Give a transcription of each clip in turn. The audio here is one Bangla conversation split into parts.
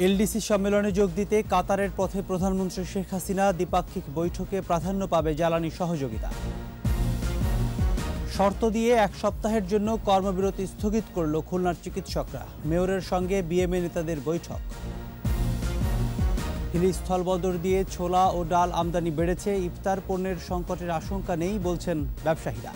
এলডিসি সম্মেলনে যোগ দিতে কাতারের পথে প্রধানমন্ত্রী শেখ হাসিনা। দ্বিপাক্ষিক বৈঠকে প্রাধান্য পাবে জ্বালানি সহযোগিতা। শর্ত দিয়ে এক সপ্তাহের জন্য কর্মবিরতি স্থগিত করল খুলনার চিকিৎসকরা। মেয়রের সঙ্গে বিএমএ নেতাদের বৈঠক। হিলি স্থলবন্দর দিয়ে ছোলা ও ডাল আমদানি বেড়েছে। ইফতার পণ্যের সংকটের আশঙ্কা নেই বলছেন ব্যবসায়ীরা।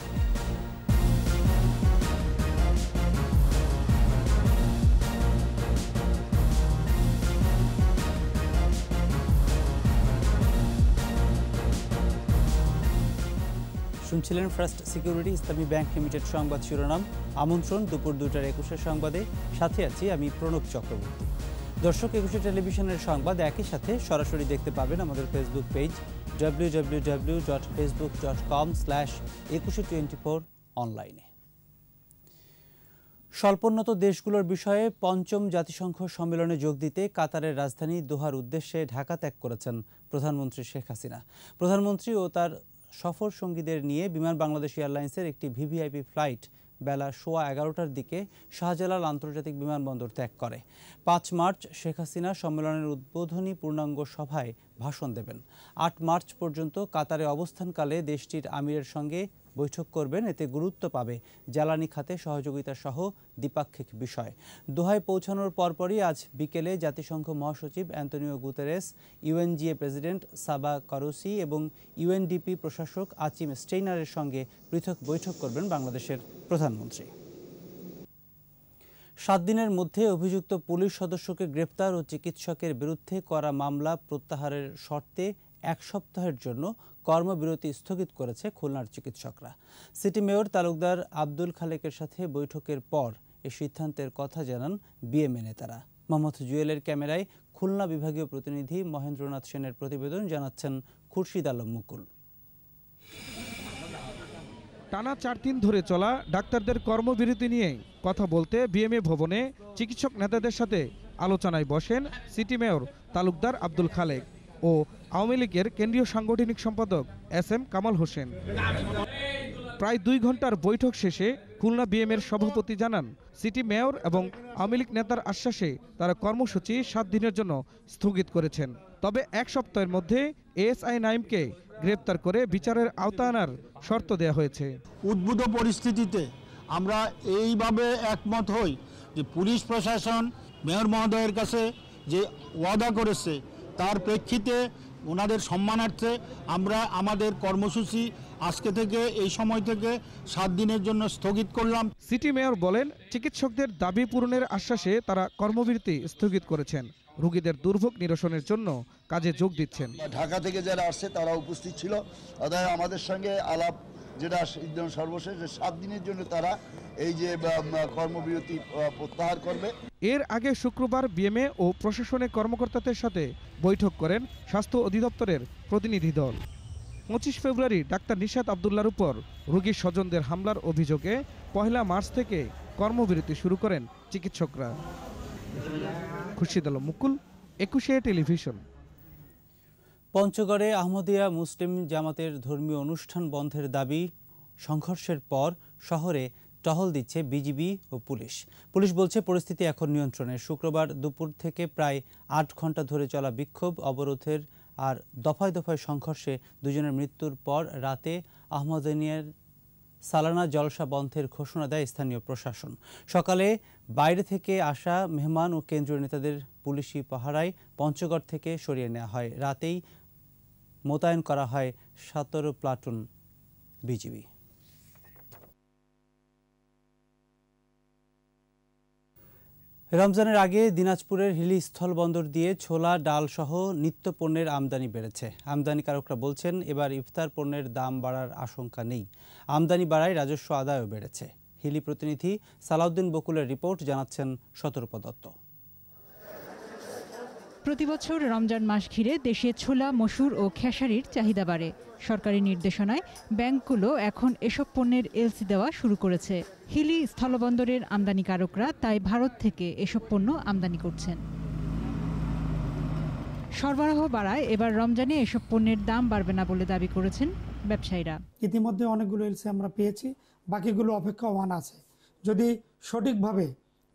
শুনছিলেন ফার্স্ট সিকিউরিটি ইসলামী ব্যাংক লিমিটেড সংবাদ শিরোনাম। আমন্ত্রণ দুপুর 2:21 সংবাদে। সাথে আছি আমি প্রণব চক্রবর্তী। দর্শক, 21 টেলিভিশনের সংবাদ একই সাথে সরাসরি দেখতে পাবেন আমাদের ফেসবুক পেজ www.facebook.com/2124 অনলাইনে। স্বল্পোন্নত দেশগুলোর বিষয়ে পঞ্চম জাতিসংঘ সম্মেলনে যোগ দিতে কাতারের রাজধানী দোহার উদ্দেশ্যে ঢাকা ত্যাগ করেছেন প্রধানমন্ত্রী শেখ হাসিনা। প্রধানমন্ত্রী ও তার সফর সঙ্গীদের নিয়ে বিমান বাংলাদেশ এয়ারলাইন্সের একটি ভিভিআইপি ফ্লাইট বেলা 11:15টার দিকে শাহজালাল আন্তর্জাতিক বিমানবন্দর ত্যাগ করে। 5 মার্চ শেখ হাসিনা সম্মেলনের উদ্বোধনী পূর্ণাঙ্গ সভায় ভাষণ দেবেন। 8 মার্চ পর্যন্ত কাতারে অবস্থানকালে দেশটির আমিরের সঙ্গে বৈঠক করবেন। এতে গুরুত্ব পাবে জ্বালানি খাতে সহযোগিতা সহ দ্বিপাক্ষিক বিষয়। দোহায় পৌঁছানোর পরপরই আজ বিকেলে জাতিসংঘ মহাসচিব অ্যান্তনিও গুতেরেস, ইউএনজিএ প্রেসিডেন্ট সাবা কারুসি এবং ইউএনডিপি প্রশাসক আচিম স্টেইনারের সঙ্গে পৃথক বৈঠক করবেন বাংলাদেশের প্রধানমন্ত্রী। 7 দিনের মধ্যে অভিযুক্ত পুলিশ সদস্যকে গ্রেপ্তার ও চিকিৎসকের বিরুদ্ধে করা মামলা প্রত্যাহারের শর্তে 1 সপ্তাহের জন্য কর্মবিরতি স্থগিত করেছে খুলনার চিকিৎসকরা। সিটি মেয়র তালুকদার আব্দুল খালেকের সাথে বৈঠকের পর এই সিদ্ধান্তের কথা জানান বিএমএ নেতারা। মোহাম্মদ জুয়েলের ক্যামেরায় খুলনা বিভাগীয় প্রতিনিধি মহেন্দ্রনাথ সেনের প্রতিবেদন, জানাচ্ছেন খুরশিদ আলম মুকুল। টানা 4 দিন ধরে চলা ডাক্তারদের কর্মবিরতি নিয়ে কথা বলতে বিএমএ ভবনে চিকিৎসক নেতাদের সাথে আলোচনায় বসেন সিটি মেয়র তালুকদার আব্দুল খালেক ও আওয়ামী লীগের কেন্দ্রীয় সাংগঠনিক সম্পাদক SM কামাল হোসেন। প্রায় 2 ঘন্টার বৈঠক শেষে খুলনা বিএমএর সভাপতি জানান, সিটি মেয়র এবং আওয়ামী লীগ নেতার আশ্বাসে তারা কর্মসূচি 7 দিনের জন্য স্থগিত করেছেন। তবে 1 সপ্তাহের মধ্যে এএসআই নাইমকে গ্রেপ্তার করে বিচারের আওতায় আনার শর্ত দেওয়া হয়েছে। উদ্ভূত পরিস্থিতিতে আমরা এইভাবে একমত হই যে পুলিশ প্রশাসন মেয়র মহোদয়ের কাছে যে ওয়াদা করেছে তার প্রেক্ষিতে ওনাদের সম্মানার্থে আমরা আমাদের কর্মসূচি আজকে থেকে এই সময় থেকে 7 দিনের জন্য স্থগিত করলাম। সিটি মেয়র বলেন, চিকিৎসকদের দাবি পূরণের আশ্বাসে তারা কর্মবিরতি স্থগিত করেছেন। রোগীদের দুর্ভোগ নিরসনের জন্য কাজে যোগ দিচ্ছেন। ঢাকা থেকে যারা আসছে তারা উপস্থিত ছিল। অতএব আমাদের সঙ্গে আলাপ যেটা সর্বশেষ 7 দিনের জন্য তারা এই যে কর্মবিরতি প্রত্যাহার করবে। এর আগে শুক্রবার বিএমএ ও প্রশাসনিক কর্মকর্তাদের সাথে বৈঠক করেন স্বাস্থ্য অধিদপ্তরের প্রতিনিধি দল। 25 ফেব্রুয়ারি ডাক্তার নিশাত আবদুল্লাহর উপর রোগীর স্বজনদের হামলার অভিযোগে 1 মার্চ থেকে কর্মবিরতি শুরু করেন চিকিৎসকরা। খুরশিদ আলম মুকুল, 21 টেলিভিশন। পঞ্চগড়ে আহমদিয়া মুসলিম জামাতের ধর্মীয় অনুষ্ঠান বন্ধের দাবি সংঘর্ষের পর শহরে টহল দিচ্ছে বিজিবি ও পুলিশ। পুলিশ বলছে পরিস্থিতি এখন নিয়ন্ত্রণে। শুক্রবার দুপুর থেকে প্রায় 8 ঘন্টা ধরে চলা বিক্ষোভ, অবরোধের আর দফায় দফায় সংঘর্ষে 2 জনের মৃত্যুর পর রাতে আহমদিয়ার সালানা জলসা বন্ধের ঘোষণা দেয় স্থানীয় প্রশাসন। সকালে বাইরে থেকে আসা মেহমান ও কেন্দ্রীয় নেতাদের পুলিশি পাহারায় পঞ্চগড় থেকে সরিয়ে নেওয়া হয়। রাতেই মোতায়েন করা হয় 17 প্লাটুন বিজিবি। রমজানের আগে দিনাজপুরের হিলি স্থলবন্দর দিয়ে ছোলা, ডাল সহ নিত্য পণ্যের আমদানি বেড়েছে। আমদানিকারকরা বলছেন, এবার ইফতার পণ্যের দাম বাড়ার আশঙ্কা নেই। আমদানি বাড়ায় রাজস্ব আদায়ও বেড়েছে। হিলি প্রতিনিধি সালাউদ্দিন বকুলের রিপোর্ট, জানাচ্ছেন শতরূপ দত্ত। প্রতিবছর রমজান মাস ঘিরে দেশে ছোলা, মসুর ও খেসারির চাহিদা বাড়ে। সরকারি নির্দেশনায় ব্যাংকগুলো এখন এসব পণ্যের এলসি দেওয়া শুরু করেছে। হিলি স্থলবন্দরের আমদানিকারকরা তাই ভারত থেকে এসব পণ্য আমদানি করছেন। সরবরাহ বাড়ায় এবার রমজানে এসব পণ্যের দাম বাড়বে না বলে দাবি করেছেন ব্যবসায়ীরা। ইতিমধ্যে অনেকগুলো এলসি আমরা পেয়েছি, বাকিগুলো অপেক্ষামান আছে। যদি সঠিকভাবে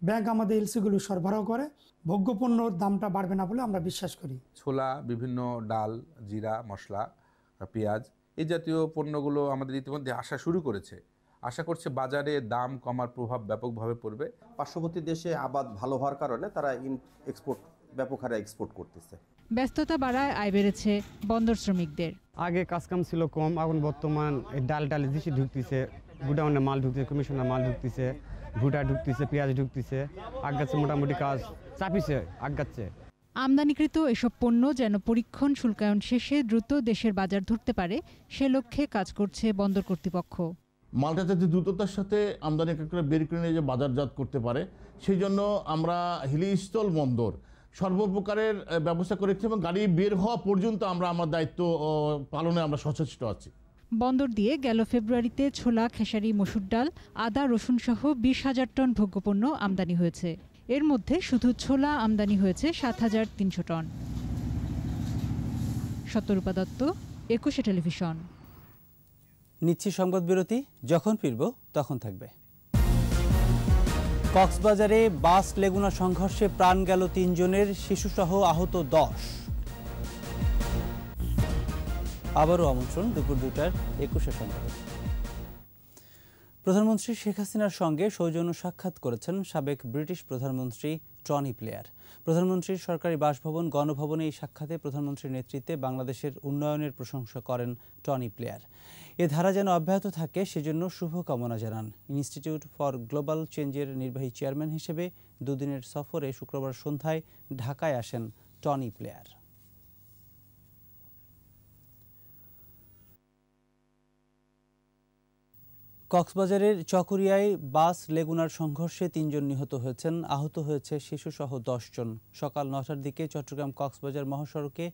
ব্যাংক আমাদের এলসিগুলো সরবরাহ করে, ভোগ্যপণ্যর দামটা বাড়বে না বলে আমরা বিশ্বাস করি। ছোলা, বিভিন্ন ডাল, জিরা, মশলা, পেঁয়াজ এই জাতীয় পণ্যগুলো আমাদের ইতিমধ্যে আসা শুরু করেছে। আশা করছে বাজারে দাম কমার প্রভাব ব্যাপকভাবে পড়বে। পার্শ্ববর্তী দেশে আবাদ ভালো হওয়ার কারণে তারা ব্যাপক হারে এক্সপোর্ট করতেছে। ব্যস্ততা বাড়ায় আয় বেড়েছে বন্দর শ্রমিকদের। আগে কাজকাম ছিল কম, এখন বর্তমান ডাল বেশি ঢুকতেছে, গুডাউনে মাল ঢুকতেছে, কমিশনের মাল ঢুকতেছে, ভুটা ঢুকতেছে, পেঁয়াজ ঢুকতেছে, আগাচ্ছে, মোটামুটি কাজ চাপিছে, আগাচ্ছে। আমদানিকৃত এসব পণ্য যেন পরীক্ষণ শুল্কায়ন শেষে দ্রুত দেশের বাজার ধরতে পারে সে লক্ষ্যে কাজ করছে বন্দর কর্তৃপক্ষ। মালটা যাতে দ্রুততার সাথে আমদানিকারকরা বের করে নিয়ে যে বাজারজাত করতে পারে সেই জন্য আমরা হিলিস্থল বন্দর সর্বপ্রকারের ব্যবস্থা করেছি এবং গাড়ি বের হওয়া পর্যন্ত আমরা আমার দায়িত্ব পালনে আমরা সচেষ্ট আছি। বন্দর দিয়ে গেল ফেব্রুয়ারিতে ছোলা, খেসারি, মসুর ডাল, আদা, রসুন সহ 20,000 টন ভোগ্যপণ্য আমদানি হয়েছে। এর মধ্যে শুধু ছোলা আমদানি হয়েছে 7,300 টন। সত্যরূপা দত্ত, 21 টেলিভিশন। নিচ্ছি সংবাদ বিরতি, যখন ফিরব তখন থাকবে। কক্সবাজারে বাস লেগুনা সংঘর্ষে প্রাণ গেল 3 জনের, শিশুসহ আহত 10। আবারও আমন্ত্রণ দুপুর 2টার 21 সংবাদে। প্রধানমন্ত্রী শেখ হাসিনার সঙ্গে সৌজন্য সাক্ষাৎ করেছেন সাবেক ব্রিটিশ প্রধানমন্ত্রী টনি ব্লেয়ার। প্রধানমন্ত্রীর সরকারি বাসভবন গণভবনে এই সাক্ষাতে প্রধানমন্ত্রীর নেতৃত্বে বাংলাদেশের উন্নয়নের প্রশংসা করেন টনি ব্লেয়ার। এ ধারা যেন অব্যাহত থাকে সেজন্য শুভকামনা জানান। ইনস্টিটিউট ফর গ্লোবাল চেঞ্জের নির্বাহী চেয়ারম্যান হিসেবে দুদিনের সফরে শুক্রবার সন্ধ্যায় ঢাকায় আসেন টনি ব্লেয়ার। কক্সবাজারের চকরিয়ায় বাস লেগুনার সংঘর্ষে 3 জন নিহত হয়েছেন, আহত হয়েছে শিশুসহ 10 জন। সকাল 9টার দিকে চট্টগ্রাম কক্সবাজার মহাসড়কে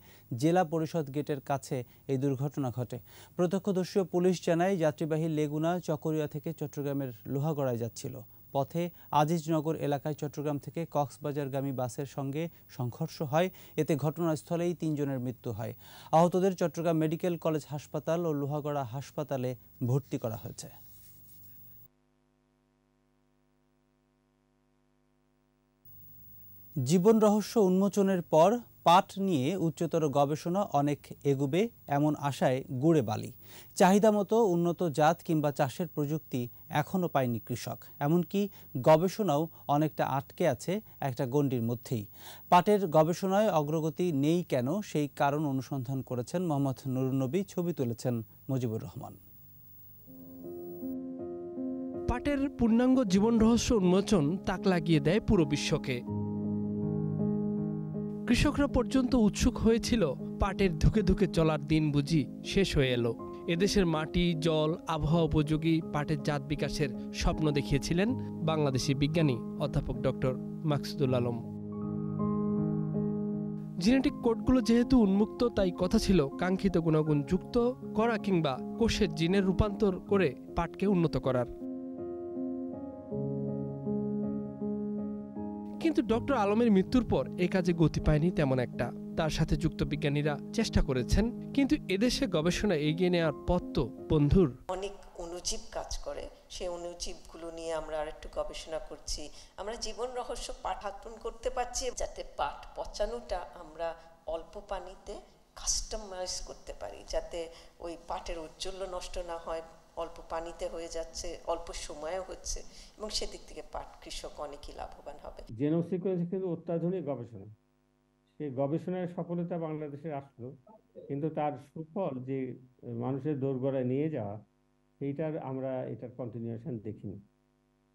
জেলা পরিষদ গেটের কাছে এই দুর্ঘটনা ঘটে। প্রত্যক্ষদর্শী পুলিশ জানায় যাত্রীবাহী লেগুনা চকরিয়া থেকে চট্টগ্রামের লোহাগড়ায় যাচ্ছিল। পথে আজিজনগর এলাকায় চট্টগ্রাম থেকে কক্সবাজারগামী বাসের সঙ্গে সংঘর্ষ হয়। এতে ঘটনাস্থলেই 3 জনের মৃত্যু হয়। আহতদের চট্টগ্রাম মেডিকেল কলেজ হাসপাতাল ও লোহাগড়া হাসপাতালে ভর্তি করা হয়েছে। জীবন রহস্য উন্মোচনের পর পাট নিয়ে উচ্চতর গবেষণা অনেক এগুবে এমন আশায় গুড়ে বালি। চাহিদা মতো উন্নত জাত কিংবা চাষের প্রযুক্তি এখনও পায়নি কৃষক। এমনকি গবেষণাও অনেকটা আটকে আছে একটা গণ্ডির মধ্যেই। পাটের গবেষণায় অগ্রগতি নেই কেন, সেই কারণ অনুসন্ধান করেছেন মোহাম্মদ নুরুন্নবী, ছবি তুলেছেন মুজিবুর রহমান। পাটের পূর্ণাঙ্গ জীবন রহস্য উন্মোচন তাক লাগিয়ে দেয় পুরো বিশ্বকে। কৃষকরা পর্যন্ত উৎসুক হয়েছিল পাটের ধুকে ধুকে চলার দিন বুঝি শেষ হয়ে এলো। এদেশের মাটি, জল, আবহাওয়া উপযোগী পাটের জাত বিকাশের স্বপ্ন দেখিয়েছিলেন বাংলাদেশি বিজ্ঞানী অধ্যাপক ডক্টর মাকসুদুল আলম। জেনেটিক কোডগুলো যেহেতু উন্মুক্ত, তাই কথা ছিল কাঙ্ক্ষিত গুণাগুণ যুক্ত করা কিংবা কোষের জিনের রূপান্তর করে পাটকে উন্নত করার। কিন্তু ডক্টর আলমের মৃত্যুর পর এ কাজে গতি পায়নি তেমন একটা। তার সাথে যুক্ত বিজ্ঞানীরা চেষ্টা করেছেন, কিন্তু এদেশে গবেষণা এগিয়ে নেওয়ার পথ তো বন্ধুর। অনেক অণুজীব কাজ করে, সেই অণুজীবগুলো নিয়ে আমরা আরেকটু গবেষণা করছি। আমরা জীবন রহস্য পাঠাতন করতে পারছি যাতে পাট পচানোটা আমরা অল্প পানিতে কাস্টমাইজ করতে পারি, যাতে ওই পাটের ঔজ্জ্বল্য নষ্ট না হয়। অল্প পানিতে হয়ে যাচ্ছে, অল্প সময়েও হচ্ছে, এবং সেদিক থেকে পাট কৃষক অনেকই লাভবান হবে। জিনোম সিকোয়েন্স কিন্তু অত্যাধুনিক গবেষণা, সেই গবেষণার সফলতা বাংলাদেশে আসলো, কিন্তু তার সুফল যে মানুষের দোরগোড়ায় নিয়ে যাওয়া, আমরা এটার কন্টিনিউশন দেখিনি।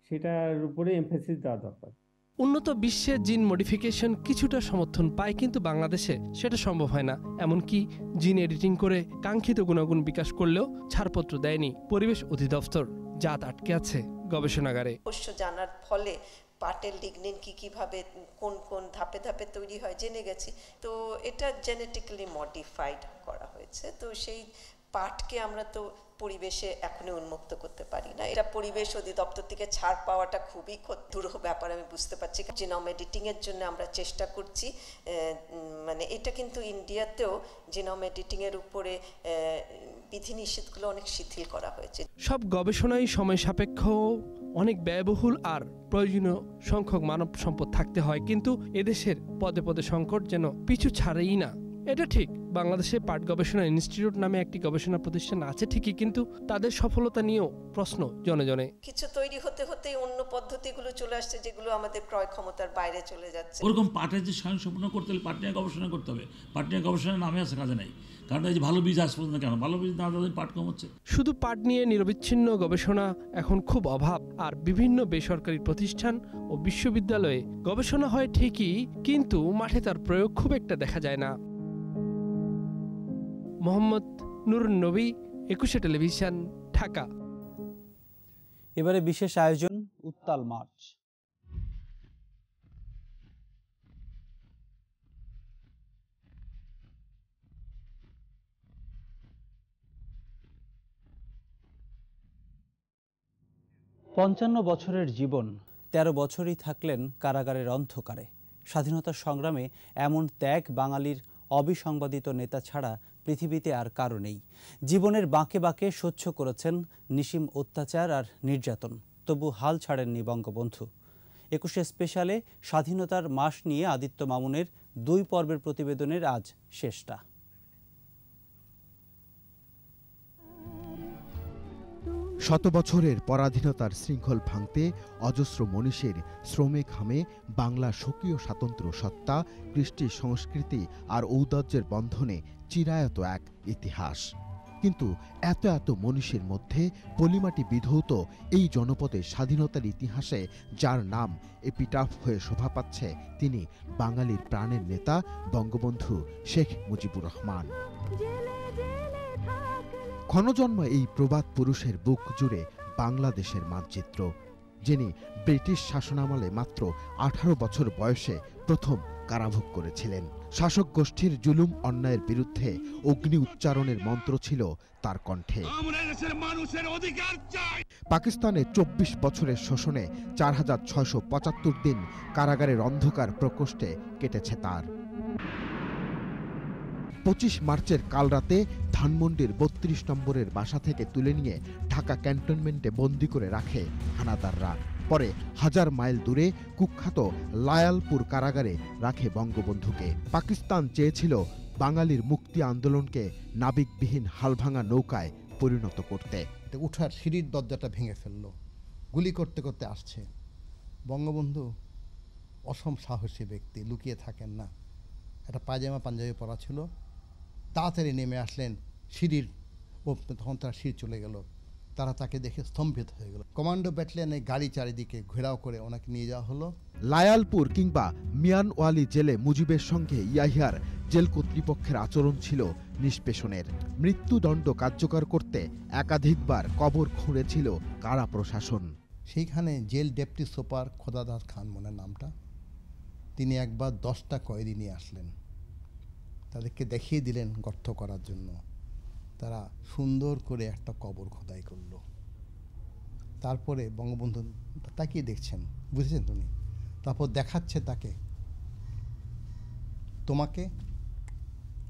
সেটার উপরে এমফেসিস দেওয়া দরকার। উন্নত বিশ্বে জিন মডিফিকেশন কিছুটা সমর্থন পায়, কিন্তু বাংলাদেশে সেটা সম্ভব হয় না। এমনকি জিন এডিটিং করে কাঙ্ক্ষিত গুণাগুণ বিকাশ করলেও ছাড়পত্র দেয়নি পরিবেশ অধিদপ্তর। জাত আটকে আছে গবেষণাগারে। অবশ্য জানার ফলে পাটের লিগনিন কিভাবে কোন কোন ধাপে ধাপে তৈরি হয় জেনে গেছি। তো এটা জেনেটিক্যালি মডিফাইড করা হয়েছে। তো সেই পাটকে আমরা তো পরিবেশে এখনই উন্মুক্ত করতে পারি না। এটা পরিবেশ অধিদপ্তর থেকে ছাড় পাওয়াটা খুবই দুরূহ ব্যাপার, আমি বুঝতে পারছি। জিনোম এডিটিং এর জন্য আমরা চেষ্টা করছি। মানে এটা কিন্তু ইন্ডিয়াতেও জিনোম এডিটিং এর উপরে বিধিনিষেধগুলো অনেক শিথিল করা হয়েছে। সব গবেষণাই সময় সাপেক্ষ, অনেক ব্যয়বহুল আর প্রয়োজনীয় সংখ্যক মানব সম্পদ থাকতে হয়, কিন্তু এদেশের পদে পদে সংকট যেন পিছু ছাড়েই না। এটা ঠিক, বাংলাদেশে পাট গবেষণা ইনস্টিটিউট নামে একটি গবেষণা প্রতিষ্ঠান আছে ঠিকই, কিন্তু তাদের সফলতা নিয়েও প্রশ্ন জনে জনে। কিছু তৈরি হতে হতে অন্য পদ্ধতিগুলো চলে আসছে যেগুলো আমাদের ক্রয় ক্ষমতার বাইরে চলে যাচ্ছে। ওরকম পাটের যে স্বয়ংসম্পূর্ণ করতে হলে পাট নিয়ে গবেষণা করতে হবে। পাট নিয়ে গবেষণার নামে আছে, কাজে নাই। কারণ এই যে ভালো বীজ আজ পর্যন্ত কেন ভালো বীজ না দিলে পাট কম হচ্ছে। শুধু পাট নিয়ে নিরবিচ্ছিন্ন গবেষণা এখন খুব অভাব, আর বিভিন্ন বেসরকারি প্রতিষ্ঠান ও বিশ্ববিদ্যালয়ে গবেষণা হয় ঠিকই, কিন্তু মাঠে তার প্রয়োগ খুব একটা দেখা যায় না। মোহাম্মদ নুরুন নবী, 21 টেলিভিশন, ঢাকা। এবারে বিশেষ আয়োজন উত্তাল মার্চ। পঞ্চান্ন বছরের জীবন, 13 বছরই থাকলেন কারাগারের অন্ধকারে। স্বাধীনতা সংগ্রামে এমন ত্যাগ বাঙালির অবিসংবাদিত নেতা ছাড়া পৃথিবীতে আর কারো নেই। জীবনের বাঁকে বাঁকে সহ্য করেছেন নিশিম অত্যাচার আর নির্যাতন, তবু হাল ছাড়েননি বঙ্গবন্ধু। 21 স্পেশালে স্বাধীনতার মাস নিয়ে আদিত্য মামুনের 2 পর্বের প্রতিবেদনের আজ শেষটা। শত বছরের পরাধীনতার শৃঙ্খল ভাঙতে অজস্র মনীষীর শ্রমে ঘামে বাংলা স্বকীয় স্বাতন্ত্র্য সত্তা, কৃষ্টি, সংস্কৃতি আর ঔদার্যের বন্ধনে চিরায়ত এক ইতিহাস। কিন্তু এত এত মনীষীর মধ্যে পলিমাটি বিধৌত এই জনপদে স্বাধীনতার ইতিহাসে যার নাম এপিটাফ হয়ে শোভা পাচ্ছে, তিনি বাঙালির প্রাণের নেতা বঙ্গবন্ধু শেখ মুজিবুর রহমান। ক্ষণজন্ম এই প্রবাদ পুরুষের বুক জুড়ে বাংলাদেশের মানচিত্র, যিনি ব্রিটিশ শাসনামলে মাত্র 18 বছর বয়সে প্রথম কারাভোগ করেছিলেন। শাসক গোষ্ঠীর জুলুম অন্যায়ের বিরুদ্ধে অগ্নি উচ্চারণের মন্ত্র ছিল তার কণ্ঠে। পাকিস্তানের 24 বছরের শোষণে 4675 দিন কারাগারের অন্ধকার প্রকোষ্ঠে কেটেছে তার। 25 মার্চের কালরাতে ধানমন্ডির 32 নম্বরের বাসা থেকে তুলে নিয়ে ঢাকা ক্যান্টনমেন্টে বন্দী করে রাখে হানাদাররা। পরে 1000 মাইল দূরে কুখ্যাত লায়ালপুর কারাগারে রাখে বঙ্গবন্ধুকে। পাকিস্তান চেয়েছিল বাঙালির মুক্তি আন্দোলনকে নাবিকবিহীন হালভাঙা নৌকায় পরিণত করতে। উঠার সিঁড়ির দরজাটা ভেঙে ফেললো, গুলি করতে করতে আসছে। বঙ্গবন্ধু অসম সাহসী ব্যক্তি, লুকিয়ে থাকেন না। একটা পায়জামা পাঞ্জাবি পরা ছিল, তাড়াতাড়ি নেমে আসলেন সিঁড়ির, তখন তার সিঁড়ি চলে গেল। তারা তাকে দেখে স্তম্ভিত হয়ে গেল। কমান্ডো ব্যাটালিয়নে গাড়ি চারিদিকে ঘেরাও করে ওনাকে নিয়ে যাওয়া হলো। লায়ালপুর কিংবা মিয়ানওয়ালি জেলে মুজিবের সঙ্গে ইয়াহিয়ার জেল কর্তৃপক্ষের আচরণ ছিল নিষ্পেষণের। মৃত্যুদণ্ড কার্যকর করতে একাধিকবার কবর খুঁড়েছিল কারা প্রশাসন। সেইখানে জেল ডেপুটি সুপার খোদাদাস খান মনে নামটা, তিনি একবার 10টা কয়েদি নিয়ে আসলেন, তাদেরকে দেখিয়ে দিলেন গর্ত করার জন্য। তারা সুন্দর করে একটা কবর খোদাই করলো। তারপরে বঙ্গবন্ধু তাকিয়ে দেখছেন, বুঝেছেন তুমি? তারপর দেখাচ্ছে তাকে, তোমাকে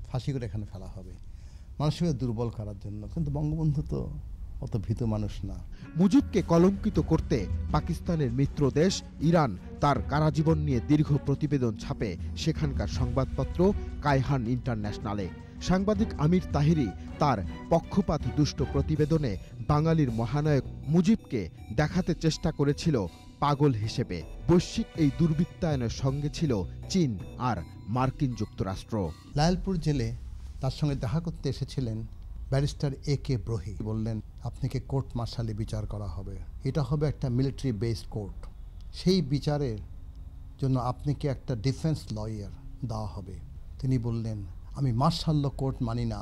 ফাঁসি করে এখানে ফেলা হবে, মানুষকে দুর্বল করার জন্য। কিন্তু বঙ্গবন্ধু তো অত ভীত মানুষ না। মুজিবকে কলঙ্কিত করতে পাকিস্তানের মিত্র দেশ ইরান তার কারাজীবন নিয়ে দীর্ঘ প্রতিবেদন ছাপে সেখানকার সংবাদপত্র কায়হান ইন্টারন্যাশনালে। সাংবাদিক আমির তাহিরি তার পক্ষপাত দুষ্ট প্রতিবেদনে বাঙালির মহানায়ক মুজিবকে দেখাতে চেষ্টা করেছিল পাগল হিসেবে। বৈশ্বিক এই দুর্বৃত্তায়নের সঙ্গে ছিল চীন আর মার্কিন যুক্তরাষ্ট্র। লায়ালপুর জেলে তার সঙ্গে দেখা করতে এসেছিলেন ব্যারিস্টার AK ব্রোহি। বললেন, আপনাকে কোর্ট মার্শালে বিচার করা হবে, এটা হবে একটা মিলিটারি বেসড কোর্ট। সেই বিচারের জন্য আপনাকে একটা ডিফেন্স লয়ার দেওয়া হবে। তিনি বললেন, আমি মার্শাল ল কোর্ট মানি না,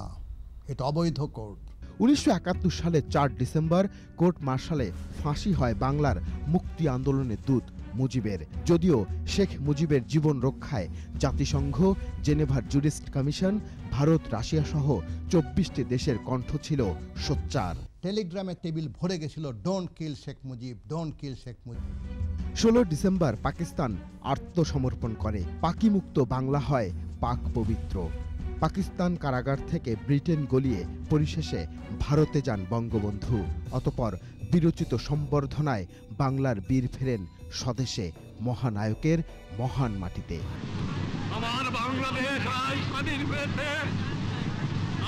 এটা অবৈধ কোর্ট। 1971 সালের 4 ডিসেম্বর কোর্ট মার্শালে ফাঁসি হয় বাংলার মুক্তি আন্দোলনের দূত মুজিবের। যদিও শেখ মুজিবের জীবন রক্ষায় জাতিসংঘ, জেনেভার জুরিস্ট কমিশন, ভারত, রাশিয়া সহ 24টি দেশের কণ্ঠ ছিল সোচ্চার। টেলিগ্রামের টেবিল ভরে গেছিল, don't kill Sheikh Mujib, don't kill Sheikh Mujib. 16 December Pakistan আত্মসমর্পণ করে। পাকিমুক্ত বাংলা হয় পাক পবিত্র। পাকিস্তান কারাগার থেকে ব্রিটেন গলিয়ে পরিশেষে ভারতে যান বঙ্গবন্ধু। অতঃপর বিরচিত সম্বর্ধনায় বাংলার বীর ফেরেন স্বদেশে, মহানায়কের মহান মাটিতে। আমার বাংলাদেশ আজ স্বাধীন হয়েছে,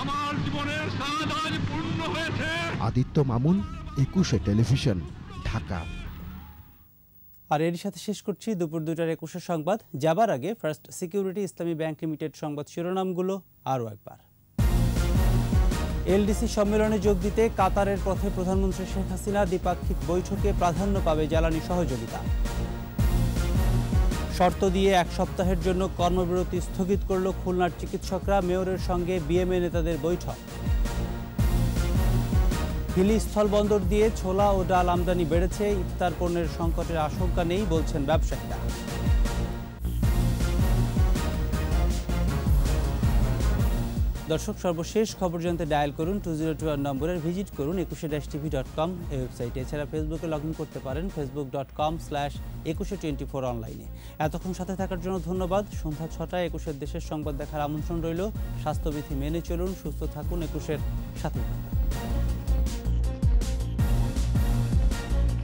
আমার জীবনের স্বাদ আজ পূর্ণ হয়েছে। আদিত্য মামুন, 21 টেলিভিশন, ঢাকা। আর এর সাথে শেষ করছি দুপুর 2টার 21 সংবাদ। যাবার আগে ফার্স্ট সিকিউরিটি ইসলামী ব্যাংক লিমিটেড সংবাদ শিরোনামগুলো আরও একবার। এলডিসি সম্মেলনে যোগ দিতে কাতারের পথে প্রধানমন্ত্রী শেখ হাসিনা, দ্বিপাক্ষিক বৈঠকে প্রাধান্য পাবে জ্বালানি সহযোগিতা। শর্ত দিয়ে 1 সপ্তাহের জন্য কর্মবিরতি স্থগিত করল খুলনার চিকিৎসকরা, মেয়রের সঙ্গে বিএমএ নেতাদের বৈঠক। হিলি স্থলবন্দর দিয়ে ছোলা ও ডাল আমদানি বেড়েছে, ইফতার পণ্যের সংকটের আশঙ্কা নেই বলছেন ব্যবসায়ীরা। দর্শক, সর্বশেষ খবর জানতে ডায়াল করুন 202 নম্বরের, ভিজিট করুন 21-tv.com এই ওয়েবসাইটে। এছাড়া ফেসবুকে লগ ইন করতে পারেন facebook.com/2124 অনলাইনে। এতক্ষণ সাথে থাকার জন্য ধন্যবাদ। সন্ধ্যা 6টায় 21 দেশের সংবাদ দেখার আমন্ত্রণ রইল। স্বাস্থ্যবিধি মেনে চলুন, সুস্থ থাকুন, 21 সাথে থাকুন।